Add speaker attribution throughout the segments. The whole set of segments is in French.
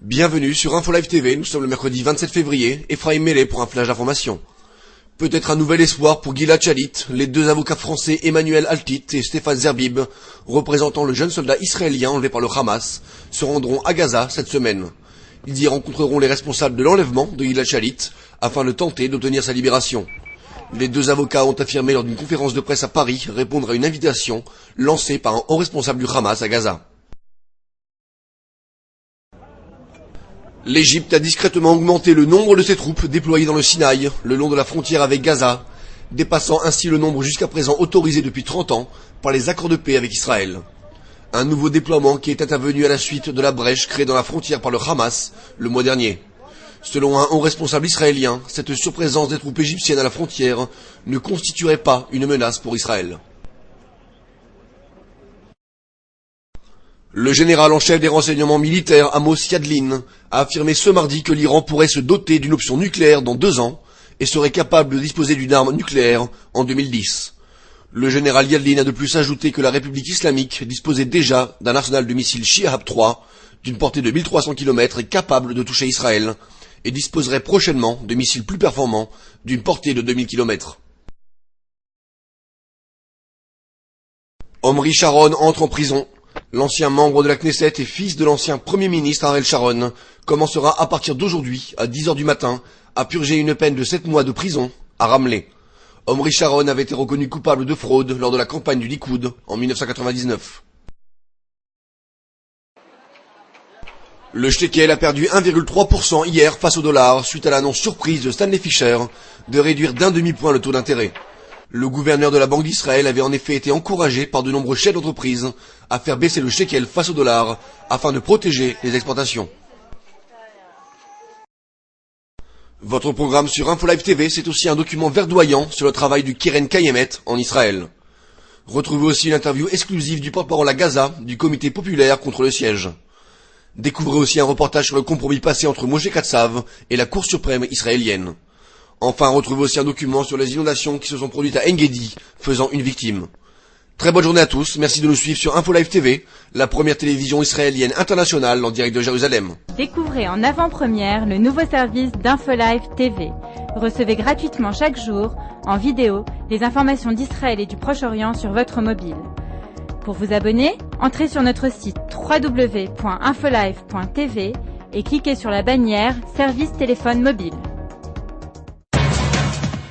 Speaker 1: Bienvenue sur InfoLive TV, nous sommes le mercredi 27 février, Ephraim Mêlé pour un flash d'information. Peut-être un nouvel espoir pour Gilad Shalit, les deux avocats français Emmanuel Altit et Stéphane Zerbib, représentant le jeune soldat israélien enlevé par le Hamas, se rendront à Gaza cette semaine. Ils y rencontreront les responsables de l'enlèvement de Gilad Shalit, afin de tenter d'obtenir sa libération. Les deux avocats ont affirmé lors d'une conférence de presse à Paris répondre à une invitation lancée par un haut responsable du Hamas à Gaza. L'Égypte a discrètement augmenté le nombre de ses troupes déployées dans le Sinaï, le long de la frontière avec Gaza, dépassant ainsi le nombre jusqu'à présent autorisé depuis 30 ans par les accords de paix avec Israël. Un nouveau déploiement qui est intervenu à la suite de la brèche créée dans la frontière par le Hamas le mois dernier. Selon un haut responsable israélien, cette surprésence des troupes égyptiennes à la frontière ne constituerait pas une menace pour Israël. Le général en chef des renseignements militaires, Amos Yadlin, a affirmé ce mardi que l'Iran pourrait se doter d'une option nucléaire dans 2 ans et serait capable de disposer d'une arme nucléaire en 2010. Le général Yadlin a de plus ajouté que la République islamique disposait déjà d'un arsenal de missiles Shihab 3 d'une portée de 1300 km et capable de toucher Israël, et disposerait prochainement de missiles plus performants d'une portée de 2000 km. Omri Sharon entre en prison. L'ancien membre de la Knesset et fils de l'ancien Premier ministre Ariel Sharon commencera à partir d'aujourd'hui, à 10 h du matin, à purger une peine de 7 mois de prison à Ramleh. Omri Sharon avait été reconnu coupable de fraude lors de la campagne du Likoud en 1999. Le shekel a perdu 1,3% hier face au dollar suite à l'annonce surprise de Stanley Fischer de réduire d'1 demi-point le taux d'intérêt. Le gouverneur de la Banque d'Israël avait en effet été encouragé par de nombreux chefs d'entreprise à faire baisser le shekel face au dollar afin de protéger les exportations. Votre programme sur InfoLive TV, c'est aussi un document verdoyant sur le travail du Keren Kayemet en Israël. Retrouvez aussi une interview exclusive du porte-parole à Gaza du Comité populaire contre le siège. Découvrez aussi un reportage sur le compromis passé entre Moshe Katsav et la Cour suprême israélienne. Enfin, retrouvez aussi un document sur les inondations qui se sont produites à En-Gedi, faisant une victime. Très bonne journée à tous, merci de nous suivre sur InfoLive TV, la première télévision israélienne internationale en direct de Jérusalem.
Speaker 2: Découvrez en avant-première le nouveau service d'InfoLive TV. Recevez gratuitement chaque jour, en vidéo, les informations d'Israël et du Proche-Orient sur votre mobile. Pour vous abonner, entrez sur notre site www.infolive.tv et cliquez sur la bannière Service téléphone mobile.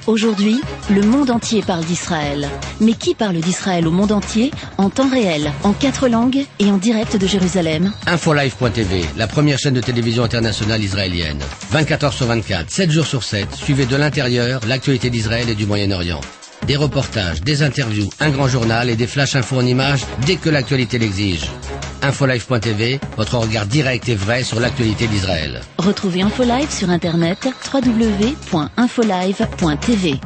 Speaker 3: Aujourd'hui, le monde entier parle d'Israël. Mais qui parle d'Israël au monde entier, en temps réel, en 4 langues et en direct de Jérusalem?
Speaker 4: InfoLive.tv, la première chaîne de télévision internationale israélienne. 24 h sur 24, 7 jours sur 7, suivez de l'intérieur l'actualité d'Israël et du Moyen-Orient. Des reportages, des interviews, un grand journal et des flash infos en images dès que l'actualité l'exige. InfoLive.tv, votre regard direct et vrai sur l'actualité d'Israël.
Speaker 3: Retrouvez InfoLive sur internet www.infolive.tv.